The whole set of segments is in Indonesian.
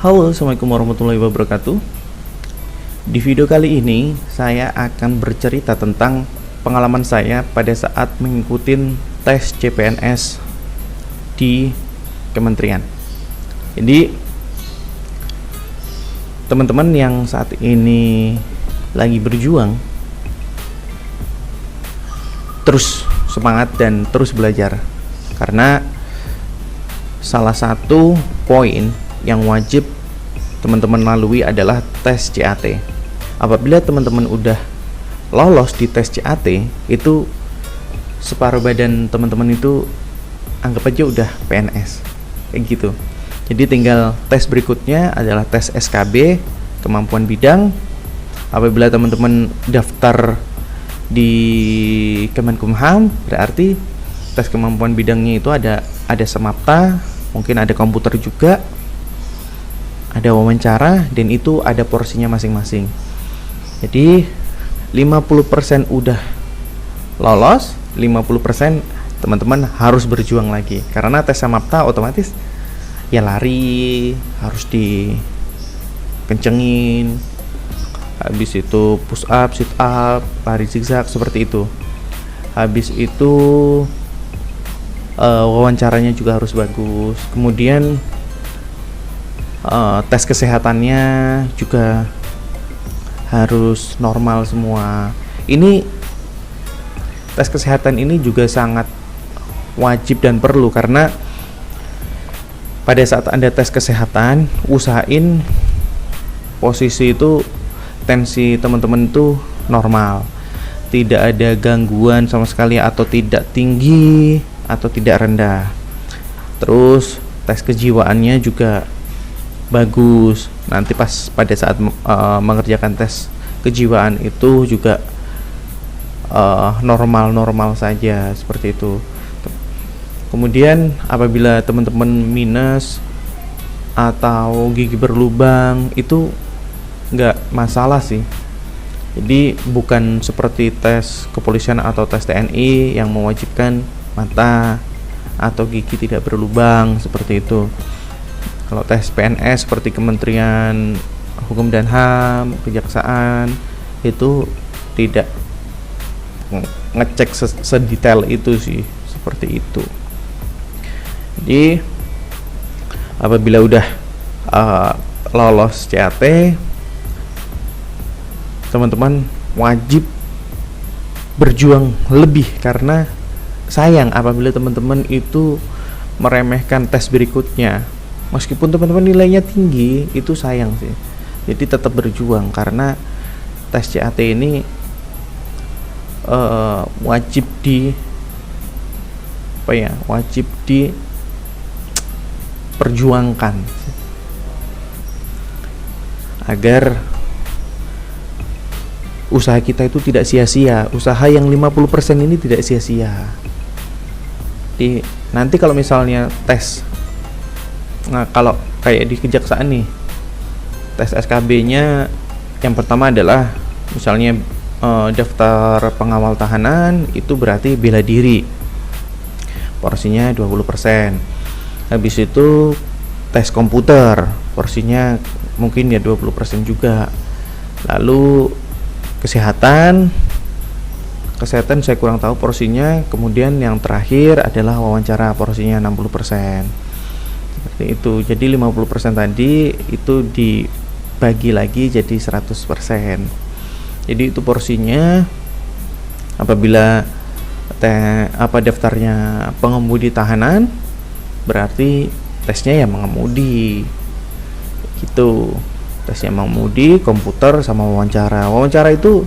Halo, assalamualaikum warahmatullahi wabarakatuh. Di video kali ini saya akan bercerita tentang pengalaman saya pada saat mengikuti tes CPNS di kementerian. Jadi teman-teman yang saat ini lagi berjuang, terus semangat dan terus belajar, karena salah satu poin yang wajib teman-teman lalui adalah tes CAT. Apabila teman-teman udah lolos di tes CAT, itu separuh badan teman-teman itu anggap aja udah PNS, kayak gitu. Jadi tinggal tes berikutnya adalah tes SKB, kemampuan bidang. Apabila teman-teman daftar di Kemenkumham, berarti tes kemampuan bidangnya itu ada semapta, mungkin ada komputer juga, ada wawancara, dan itu ada porsinya masing-masing. Jadi 50% udah lolos, 50% teman-teman harus berjuang lagi. Karena tes samapta otomatis ya lari, harus dikencengin, habis itu push up, sit up, lari zigzag seperti itu. Habis itu wawancaranya juga harus bagus. Kemudian tes kesehatannya juga harus normal semua. Ini tes kesehatan ini juga sangat wajib dan perlu, karena pada saat Anda tes kesehatan, usahain posisi itu, tensi teman-teman itu normal, tidak ada gangguan sama sekali, atau tidak tinggi atau tidak rendah. Terus tes kejiwaannya juga bagus. Nanti pas pada saat mengerjakan tes kejiwaan itu juga normal-normal saja, seperti itu. Kemudian apabila teman-teman minus atau gigi berlubang, itu nggak masalah sih. Jadi bukan seperti tes kepolisian atau tes TNI yang mewajibkan mata atau gigi tidak berlubang, seperti itu. Kalau tes PNS seperti Kementerian Hukum dan HAM, Kejaksaan, itu tidak ngecek sedetail itu sih, seperti itu. Jadi apabila udah lolos CAT, teman-teman wajib berjuang lebih, karena sayang apabila teman-teman itu meremehkan tes berikutnya. Meskipun teman-teman nilainya tinggi, itu sayang sih. Jadi tetap berjuang, karena tes CAT ini wajib diperjuangkan agar usaha kita itu tidak sia-sia. Usaha yang 50% ini tidak sia-sia. Nanti kalau misalnya tes, nah kalau kayak di kejaksaan nih, tes SKB-nya yang pertama adalah misalnya daftar pengawal tahanan, itu berarti bela diri, porsinya 20%. Habis itu tes komputer, porsinya mungkin ya 20% juga. Lalu kesehatan saya kurang tahu porsinya. Kemudian yang terakhir adalah wawancara, porsinya 60%. Seperti itu. Jadi 50% tadi itu dibagi lagi jadi 100%. Jadi itu porsinya. Apabila daftarnya pengemudi tahanan, berarti tesnya ya mengemudi. Gitu. Tesnya mengemudi, komputer sama wawancara. Wawancara itu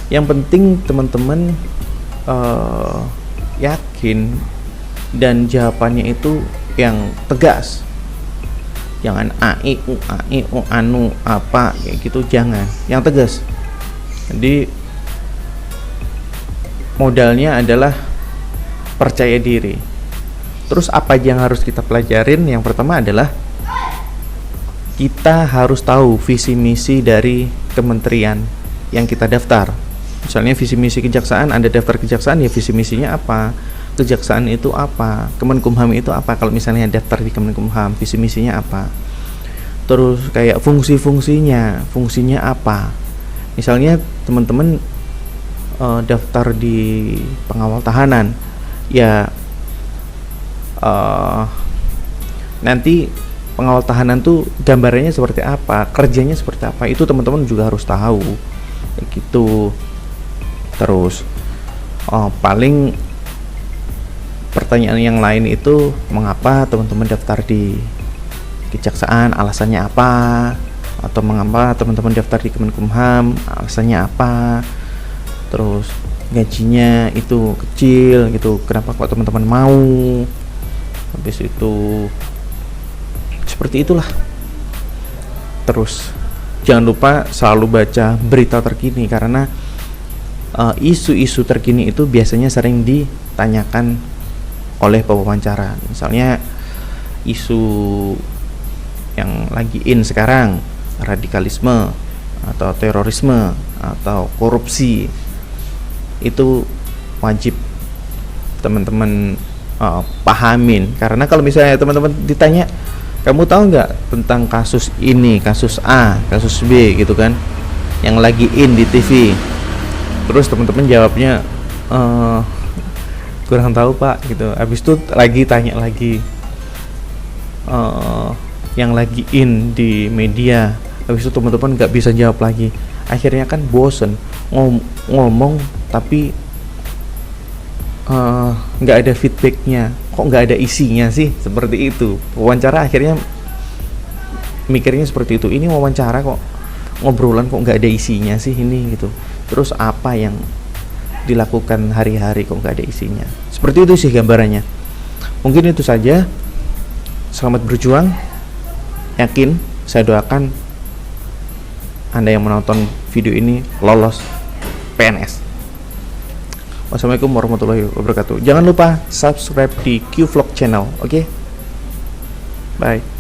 yang penting teman-teman yakin dan jawabannya itu yang tegas. Jangan aiu anu apa kayak gitu, jangan. Yang tegas. Jadi modalnya adalah percaya diri. Terus apa aja yang harus kita pelajarin? Yang pertama adalah kita harus tahu visi misi dari kementerian yang kita daftar. Misalnya visi misi kejaksaan, Anda daftar kejaksaan, ya visi misinya apa, kejaksaan itu apa, Kemenkumham itu apa. Kalau misalnya daftar di Kemenkumham, visi misinya apa. terus kayak fungsinya apa. Misalnya teman-teman daftar di pengawal tahanan, ya nanti pengawal tahanan tuh gambarannya seperti apa, kerjanya seperti apa, itu teman-teman juga harus tahu kayak gitu. Terus paling pertanyaan yang lain itu, mengapa teman-teman daftar di kejaksaan, alasannya apa, atau mengapa teman-teman daftar di Kemenkumham, alasannya apa. Terus gajinya itu kecil gitu, kenapa kok teman-teman mau. Habis itu seperti itulah. Terus jangan lupa selalu baca berita terkini, karena isu-isu terkini itu biasanya sering ditanyakan oleh pewawancara. Misalnya isu yang lagi in sekarang, radikalisme atau terorisme atau korupsi, itu wajib teman-teman pahamin. Karena kalau misalnya teman-teman ditanya, kamu tahu nggak tentang kasus ini, kasus A, kasus B gitu kan, yang lagi in di TV, terus teman-teman jawabnya kurang tahu pak gitu, habis itu lagi tanya lagi yang lagi in di media, habis itu teman-teman nggak bisa jawab lagi, akhirnya kan bosen ngomong tapi nggak ada feedbacknya, kok nggak ada isinya sih, seperti itu. Wawancara akhirnya mikirnya seperti itu, ini wawancara kok ngobrolan kok nggak ada isinya sih ini gitu, terus apa yang dilakukan hari-hari kok nggak ada isinya. Seperti itu sih gambarannya. Mungkin itu saja. Selamat berjuang. Yakin, saya doakan Anda yang menonton video ini lolos PNS. Wassalamualaikum warahmatullahi wabarakatuh. Jangan lupa subscribe di Q Vlog channel, oke? Bye.